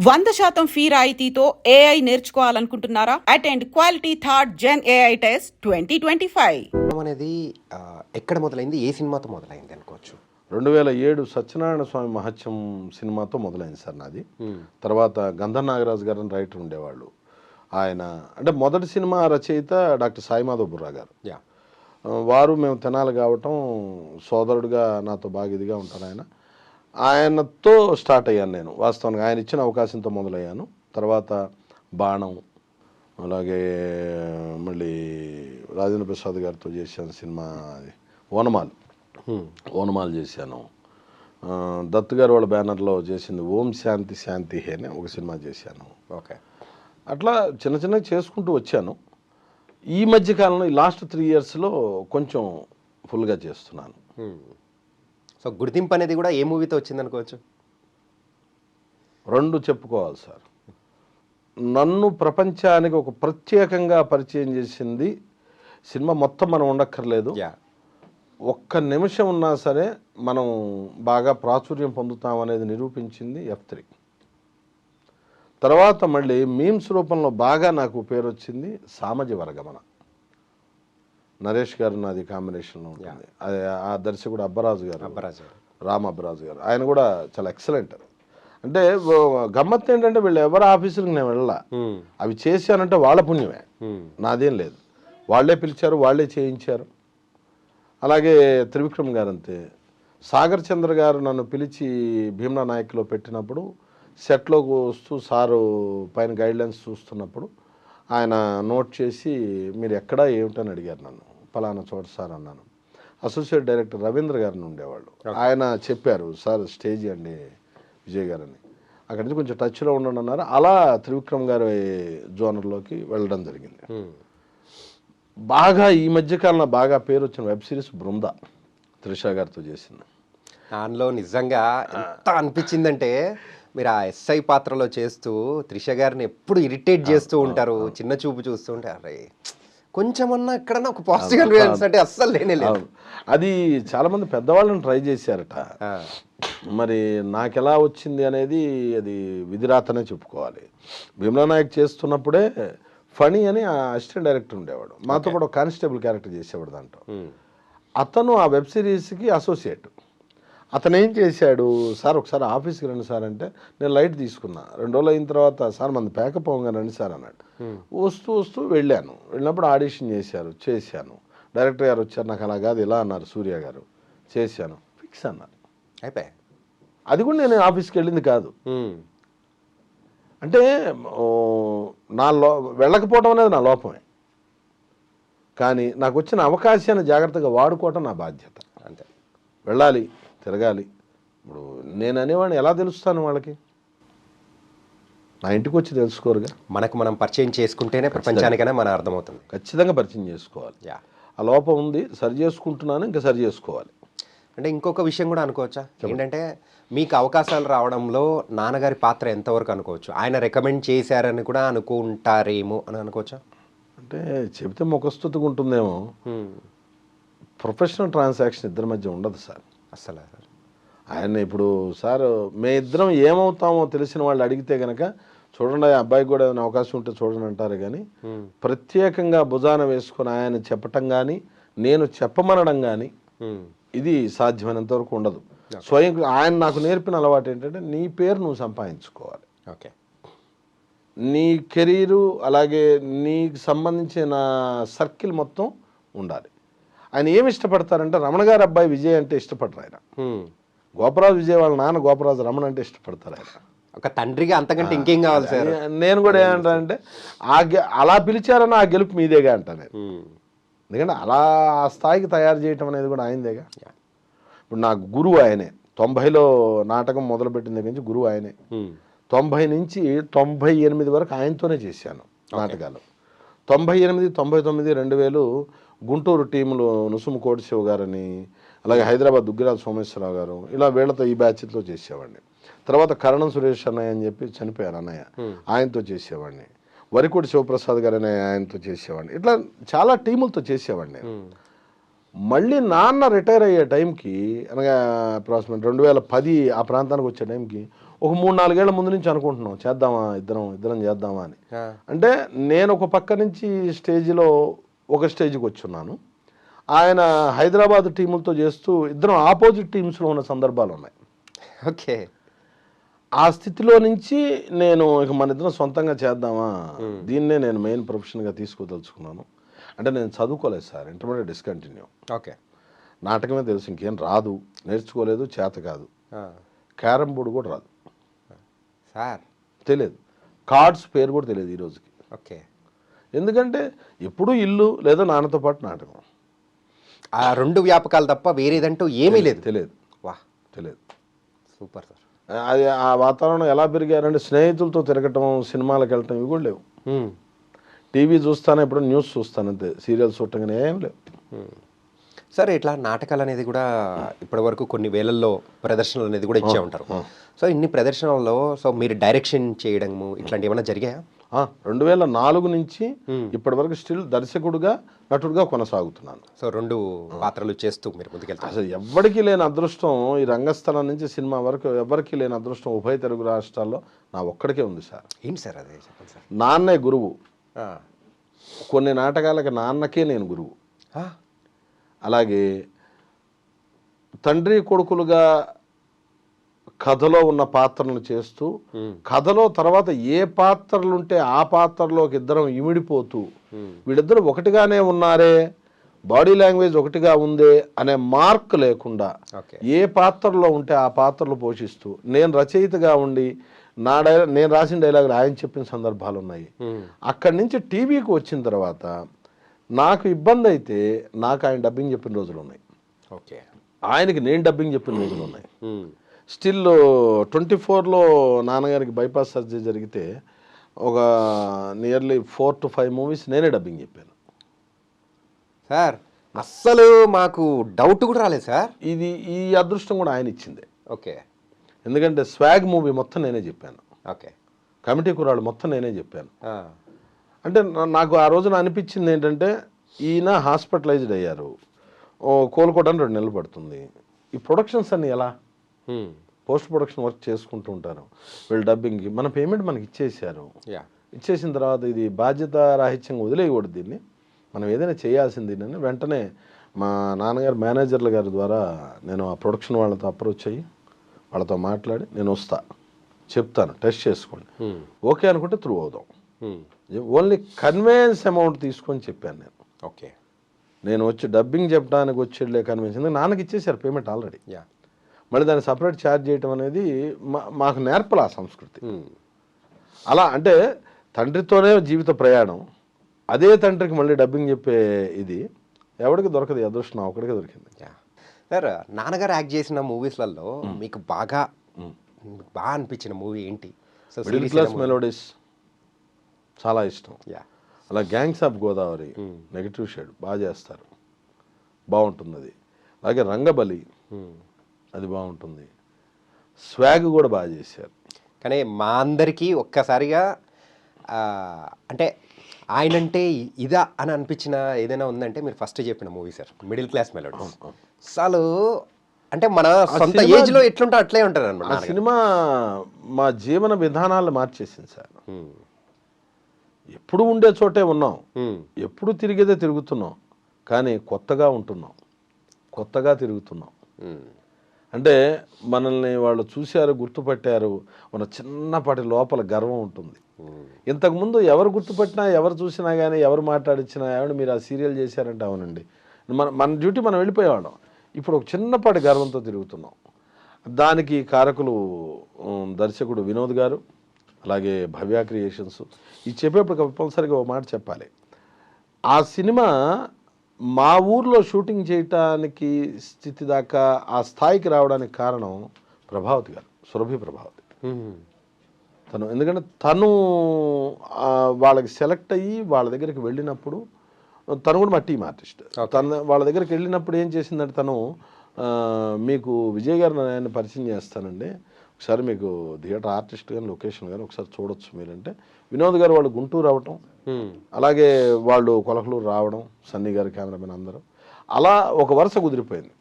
100% fee రాయితీతో AI నేర్చుకోవాలనుకుంటున్నారా? Attend quality third gen AI test 2025 అనేది ఎక్కడ మొదలైంది, ఏ సినిమాతో మొదలైంది అనుకోవచ్చు? 2007 సత్యనారాయణ స్వామి మహత్యం సినిమాతో మొదలైంది సార్ నాది. తర్వాత గంధర్ నాగరాజు గారు అని రైటర్ ఉండేవాళ్ళు. ఆయన అంటే మొదటి సినిమా రచయిత డాక్టర్ సాయిమాధవ్ బుర్రా గారు. వారు మేము తెనాలి కావటం, సోదరుడుగా నాతో బాగా ఇదిగా ఉంటారు ఆయన. ఆయనతో స్టార్ట్ అయ్యాను నేను. వాస్తవానికి ఆయన ఇచ్చిన అవకాశంతో మొదలయ్యాను. తర్వాత బాణం, అలాగే మళ్ళీ రాజేంద్ర ప్రసాద్ గారితో చేశాను సినిమా ఓనమాలు చేశాను. దత్తు గారు వాళ్ళ బ్యానర్లో చేసింది ఓం శాంతి శాంతి హే అని ఒక సినిమా చేశాను. ఓకే, అట్లా చిన్న చిన్నగా చేసుకుంటూ వచ్చాను. ఈ మధ్య కాలంలో ఈ లాస్ట్ 3 yearsలో కొంచెం ఫుల్గా చేస్తున్నాను. సో గుర్తింపు అనేది కూడా ఏ మూవీతో వచ్చింది అనుకోవచ్చు? 2 చెప్పుకోవాలి సార్. నన్ను ప్రపంచానికి ఒక ప్రత్యేకంగా పరిచయం చేసింది సినిమా. మొత్తం మనం ఉండక్కర్లేదు, ఒక్క నిమిషం ఉన్నా సరే మనం బాగా ప్రాచుర్యం పొందుతాం అనేది నిరూపించింది F3. తర్వాత మళ్ళీ మీమ్స్ రూపంలో బాగా నాకు పేరు వచ్చింది సామాజ వర్గమన. నరేష్ గారు నాది కాంబినేషన్లో ఉంటుంది. అది ఆ దర్శకుడు అబ్బరాజు గారు, రామ్ అబ్బరాజు గారు. ఆయన కూడా చాలా ఎక్సలెంట్. అంటే గమ్మత్తు ఏంటంటే వీళ్ళు ఎవరి ఆఫీసులకు నేను వెళ్ళా, అవి చేశానంటే వాళ్ళ పుణ్యమే, నాదేం లేదు. వాళ్ళే పిలిచారు, వాళ్ళే చేయించారు. అలాగే త్రివిక్రమ్ గారు అంతే. సాగర్ చంద్ర గారు నన్ను పిలిచి భీమ్లా నాయక్లో పెట్టినప్పుడు సెట్లోకి వస్తూ సారు పైన గైడ్లైన్స్ చూస్తున్నప్పుడు ఆయన నోట్ చేసి మీరు ఎక్కడా ఏమిటని అడిగారు నన్ను. పలానా చోట సార్ అన్నాను. అసోసియేట్ డైరెక్టర్ రవీంద్ర గారిని ఉండేవాళ్ళు, ఆయన చెప్పారు సార్ స్టేజ్ అండి విజయ్ గారని. అక్కడి నుంచి కొంచెం టచ్లో ఉండండి అన్నారు. అలా త్రివిక్రమ్ గారి జోనర్లోకి వెళ్ళడం జరిగింది. బాగా ఈ మధ్యకాలంలో బాగా పేరు వచ్చిన వెబ్ సిరీస్ బృంద, త్రిష గారితో చేసింది. దానిలో నిజంగా ఎంత అనిపించిందంటే, మీరు ఆ ఎస్ఐ పాత్రలో చేస్తూ త్రిష గారిని ఎప్పుడు ఇరిటేట్ చేస్తూ ఉంటారు, చిన్న చూపు చూస్తూ ఉంటారు. అరే కొంచెమన్నా ఎక్కడన్నా ఒక పాజిటివ్ అనిపించ అంటే అస్సలు లేనే లేదు. అది చాలామంది పెద్దవాళ్ళని ట్రై చేశారట. మరి నాకెలా వచ్చింది అనేది అది విధిరాతనే చెప్పుకోవాలి. భీమ్లా నాయక్ చేస్తున్నప్పుడే ఫణి అని అసిస్టెంట్ డైరెక్టర్ ఉండేవాడు, మాతో కూడా కానిస్టేబుల్ క్యారెక్టర్ చేసేవాడు దాంట్లో. అతను ఆ వెబ్ సిరీస్కి అసోసియేట్. అతను ఏం చేశాడు, సార్ ఒకసారి ఆఫీస్కి రండి సార్ అంటే నేను లైట్ తీసుకున్నా. 2 రోజులు అయిన తర్వాత సార్ మంది ప్యాకప్ అవ్వగా రండి సార్ అన్నాడు. వస్తూ వెళ్ళాను. వెళ్ళినప్పుడు ఆడిషన్ చేశాను. డైరెక్టర్ గారు వచ్చారు, నాకు అలా కాదు ఇలా అన్నారు, సూర్య గారు చేశాను, ఫిక్స్ అన్నారు, అయిపోయి. అది కూడా నేను ఆఫీస్కి వెళ్ళింది కాదు. అంటే వెళ్ళకపోవడం అనేది నా లోపమే, కానీ నాకు వచ్చిన అవకాశాన్ని జాగ్రత్తగా వాడుకోవటం నా బాధ్యత. అంతే, వెళ్ళాలి, తిరగాలి. ఇప్పుడు నేను అనేవాడిని ఎలా తెలుస్తాను వాళ్ళకి? నా ఇంటికి వచ్చి తెలుసుకోరుగా. మనకు మనం పరిచయం చేసుకుంటేనే ప్రపంచానికైనా మన అర్థమవుతుంది. ఖచ్చితంగా పరిచయం చేసుకోవాలి. ఆ లోపం ఉంది, సరి చేసుకుంటున్నాను, ఇంకా సరి చేసుకోవాలి. అంటే ఇంకొక విషయం కూడా అనుకోవచ్చా ఏంటంటే, మీకు అవకాశాలు రావడంలో నాన్నగారి పాత్ర ఎంతవరకు అనుకోవచ్చు? ఆయన రికమెండ్ చేశారని కూడా అనుకుంటారేమో అని అనుకోవచ్చా? అంటే చెబితే ముఖస్తుతిగా ఉంటుందేమో, ప్రొఫెషనల్ ట్రాన్సాక్షన్ ఇద్దరి మధ్య ఉండదు సార్ అస్సలు. ఆయన ఇప్పుడు సార్ మే ఇద్దరం ఏమవుతామో తెలిసిన వాళ్ళు అడిగితే కనుక చూడండి ఆ అబ్బాయికి కూడా ఏదైనా అవకాశం ఉంటే చూడండి అంటారు. కానీ ప్రత్యేకంగా భుజాన వేసుకొని ఆయన చెప్పటం కానీ నేను చెప్పమనడం కానీ ఇది సాధ్యమైనంత వరకు ఉండదు. స్వయం ఆయన నాకు నేర్పిన అలవాటు ఏంటంటే నీ పేరు నువ్వు సంపాదించుకోవాలి. ఓకే, నీ కెరీరు అలాగే నీకు సంబంధించిన సర్కిల్ మొత్తం ఉండాలి. ఆయన ఏమి ఇష్టపడతారంటే రమణ గారి అబ్బాయి విజయ్ అంటే ఇష్టపడరు ఆయన. గోపరాజు విజయ్ వాళ్ళ నాన్న గోపరాజు రమణ అంటే ఇష్టపడతారు ఆయన. ఒక తండ్రిగా అంతకంటే ఇంకేం కావాలి సార్? నేను కూడా ఏమంటానంటే అలా పిలిచారని ఆ గెలుపు మీదేగా అంటాను నేను. ఎందుకంటే అలా ఆ స్థాయికి తయారు చేయటం అనేది కూడా ఆయనదేగా. ఇప్పుడు నాకు గురువు ఆయనే. 90లో నాటకం మొదలుపెట్టిన దగ్గర నుంచి గురువు ఆయనే. 90 నుంచి 98 వరకు ఆయనతోనే చేశాను నాటకాలు. 98, 99, 2000 గుంటూరు టీములు నుసుము కోటిశివ గారని, అలాగే హైదరాబాద్ దుగ్గిరాజు సోమేశ్వరరావు గారు, ఇలా వీళ్ళతో ఈ బ్యాచ్తో చేసేవాడిని. తర్వాత కరణం సురేష్ అన్నయ్య అని చెప్పి చనిపోయారు అన్నయ్య, ఆయనతో చేసేవాడిని. వరికోటి శివప్రసాద్ గారు అనే ఆయనతో చేసేవాడిని. ఇట్లా చాలా టీములతో చేసేవాడిని. మళ్ళీ నాన్న రిటైర్ అయ్యే టైంకి అనగా అప్రాక్సిమేట్ 2010 ఆ ప్రాంతానికి వచ్చే టైంకి ఒక 3-4 ఏళ్ల ముందు నుంచి అనుకుంటున్నాం చేద్దామా ఇద్దరం చేద్దామా అని. అంటే నేను ఒక పక్క నుంచి స్టేజ్లో ఒక స్టేజ్కి వచ్చున్నాను, ఆయన హైదరాబాద్ టీములతో చేస్తూ ఇద్దరం ఆపోజిట్ టీమ్స్లో ఉన్న సందర్భాలు ఉన్నాయి. ఓకే. ఆ స్థితిలో నుంచి నేను ఇక మన ఇద్దరం సొంతంగా చేద్దామా, దీన్నే నేను మెయిన్ ప్రొఫెషన్గా తీసుకోదలుచుకున్నాను. అంటే నేను చదువుకోలేదు సార్, ఇంటర్మీడియట్ డిస్కంటిన్యూ. ఓకే. నాటకమే తెలుసు, ఇంకేం రాదు, నేర్చుకోలేదు, చేత కాదు. క్యారమ్ బోర్డు కూడా రాదు సార్, తెలియదు, కార్డ్స్ పేరు కూడా తెలియదు ఈ రోజుకి. ఓకే. ఎందుకంటే ఎప్పుడూ ఇల్లు లేదా నాన్నతో పాటు నాటకం, ఆ 2 వ్యాపకాలు తప్ప వేరేదంటూ ఏమీ లేదు. తెలియదు. వా, తెలియదు. Super sir. అది ఆ వాతావరణం ఎలా పెరిగారంటే స్నేహితులతో తిరగటం, సినిమాలకు వెళ్ళటం ఇవి కూడా లేవు. టీవీ చూస్తాను, ఎప్పుడు న్యూస్ చూస్తాను అంతే, సీరియల్స్ చూడటం ఏం లేవు. సార్, ఇట్లా నాటకాలు అనేది కూడా ఇప్పటి వరకు కొన్ని వేలల్లో ప్రదర్శనలు అనేది కూడా ఇచ్చే ఉంటారు. సో ఇన్ని ప్రదర్శనల్లో సో మీరు డైరెక్షన్ చేయడము ఇట్లాంటి ఏమైనా జరిగాయా? 2004 నుంచి ఇప్పటి వరకు స్టిల్ దర్శకుడుగా నటుడుగా కొనసాగుతున్నాను. సో 2 పాత్రలు చేస్తూ మీరు ముందుకెళ్తారు. అసలు ఎవ్వడికి లేని అదృష్టం, ఈ రంగస్థలం నుంచి సినిమా వరకు ఎవరికి లేని అదృష్టం ఉభయ తెలుగు రాష్ట్రాల్లో నా ఒక్కడికే ఉంది సార్. ఏంటి సార్ అదే, చెప్పండి సార్. నాన్నే గురువు, కొన్ని నాటకాలకి నాన్నకే నేను గురువు. అలాగే తండ్రి కొడుకులుగా కథలో ఉన్న పాత్రలను చేస్తూ, కథలో తర్వాత ఏ పాత్రలుంటే ఆ పాత్రలోకి ఇద్దరం ఇమిడిపోతూ, వీళ్ళిద్దరూ ఒకటిగానే ఉన్నారే, బాడీ లాంగ్వేజ్ ఒకటిగా ఉందే అనే మార్క్ లేకుండా ఏ పాత్రలో ఉంటే ఆ పాత్రలు పోషిస్తూ, నేను రచయితగా ఉండి నేను రాసిన డైలాగులు ఆయన చెప్పిన సందర్భాలు ఉన్నాయి. అక్కడి నుంచి టీవీకి వచ్చిన తర్వాత నాకు ఇబ్బంది అయితే నాకు ఆయన డబ్బింగ్ చెప్పిన రోజులు ఉన్నాయి, ఆయనకి నేను డబ్బింగ్ చెప్పిన రోజులు ఉన్నాయి. స్టిల్ 24లో నాన్నగారికి బైపాస్ సర్జరీ జరిగితే ఒక నియర్లీ 4 to 5 మూవీస్ నేనే డబ్బింగ్ చెప్పాను సార్. అస్సలు మాకు డౌట్ కూడా రాలేదు సార్. ఈ అదృష్టం కూడా ఆయన ఇచ్చిందే. ఓకే. ఎందుకంటే స్వాగ్ మూవీ మొత్తం నేనే చెప్పాను. ఓకే. కమిటీ కుర్రాళ్ళు మొత్తం నేనే చెప్పాను. అంటే నాకు ఆ రోజున అనిపించింది ఏంటంటే, ఈయన హాస్పిటలైజ్డ్ అయ్యారు, కోలుకోవడానికి 2 నెలలు పడుతుంది. ఈ ప్రొడక్షన్స్ అన్ని ఎలా పోస్ట్ ప్రొడక్షన్ వర్క్ చేసుకుంటూ ఉంటారు, వీళ్ళు డబ్బింగ్కి మన పేమెంట్ మనకి ఇచ్చేసారు. ఇచ్చేసిన తర్వాత ఇది బాధ్యత రాహిత్యంగా వదిలేయకూడదు, దీన్ని మనం ఏదైనా చేయాల్సింది అని వెంటనే మా నాన్నగారు మేనేజర్ల గారి ద్వారా నేను ఆ ప్రొడక్షన్ వాళ్ళతో అప్రోచ్ అయ్యి వాళ్ళతో మాట్లాడి, నేను వస్తా, చెప్తాను, టెస్ట్ చేసుకోండి, ఓకే అనుకుంటే త్రూ అవుదాం, ఓన్లీ కన్వేయన్స్ అమౌంట్ తీసుకొని చెప్పాను నేను. ఓకే. నేను వచ్చి డబ్బింగ్ చెప్పడానికి వచ్చేళ్ళే కన్వేయన్స్, నాన్నకి ఇచ్చేసారు పేమెంట్ ఆల్రెడీ, మళ్ళీ దాన్ని సపరేట్ ఛార్జ్ చేయటం అనేది మాకు నేర్పల ఆ సంస్కృతి. అలా అంటే తండ్రితోనే జీవిత ప్రయాణం, అదే తండ్రికి మళ్ళీ డబ్బింగ్ చెప్పే ఇది ఎవరికి దొరకదు, అదృష్టం ఒకడికే దొరికింది. సార్, నాన్నగారు యాక్ట్ చేసిన మూవీస్లలో మీకు బాగా అనిపించిన మూవీ ఏంటి? మిడిల్ క్లాస్ మెలోడీస్ చాలా ఇష్టం. అలా gangs of Godavari negative shade బాగా చేస్తారు, బాగుంటుంది అది. అలాగే రంగబలి అది బాగుంటుంది, స్వాగ్ కూడా బాగా చేశారు. కానీ మా అందరికీ ఒక్కసారిగా అంటే ఆయనంటే ఇదా అని అనిపించిన ఏదైనా ఉందంటే మీరు ఫస్ట్ చెప్పిన movie sir, middle class melodies. అసలు అంటే మన సొంత ఏజ్లో ఎట్లుంటే అట్లే ఉంటారు అనమాట. ఆ సినిమా మా జీవన విధానాలు మార్చేసింది సార్. ఎప్పుడు ఉండే చోటే ఉన్నాం, ఎప్పుడు తిరిగేదే తిరుగుతున్నాం, కానీ కొత్తగా ఉంటున్నాం, కొత్తగా తిరుగుతున్నాం. అంటే మనల్ని వాళ్ళు చూశారు, గుర్తుపట్టారు, మన చిన్నపాటి లోపల గర్వం ఉంటుంది. ఇంతకుముందు ఎవరు గుర్తుపట్టినా, ఎవరు చూసినా కానీ, ఎవరు మాట్లాడిచ్చినా, ఎవరు మీరు ఆ సీరియల్ చేశారంటే అవునండి, మన డ్యూటీ మనం వెళ్ళిపోయేవాళ్ళం. ఇప్పుడు ఒక చిన్నపాటి గర్వంతో తిరుగుతున్నాం. దానికి కారకులు దర్శకుడు వినోద్ గారు, అలాగే భవ్య క్రియేషన్స్. ఇది చెప్పేప్పుడు కంపల్సరీగా ఒక మాట చెప్పాలి, ఆ సినిమా మా ఊర్లో షూటింగ్ చేయటానికి స్థితి దాకా ఆ స్థాయికి రావడానికి కారణం ప్రభావతి గారు, సురభి ప్రభావతి. తను ఎందుకంటే తను వాళ్ళకి సెలెక్ట్ అయ్యి వాళ్ళ దగ్గరికి వెళ్ళినప్పుడు, తను కూడా మా టీమ్ ఆర్టిస్ట్, తను వాళ్ళ దగ్గరికి వెళ్ళినప్పుడు ఏం చేసిందంటే, తను మీకు విజయ్ గారిని ఆయన పరిచయం చేస్తానండి, ఒకసారి మీకు థియేటర్ ఆర్టిస్ట్ కానీ లొకేషన్ కానీ ఒకసారి చూడొచ్చు మీరంటే, వినోద్ గారు వాళ్ళు గుంటూరు రావటం, అలాగే వాళ్ళు కొలకలూరు రావడం, సన్నీ గారు కెమెరామెన్ అందరూ, అలా ఒక వరుస కుదిరిపోయింది.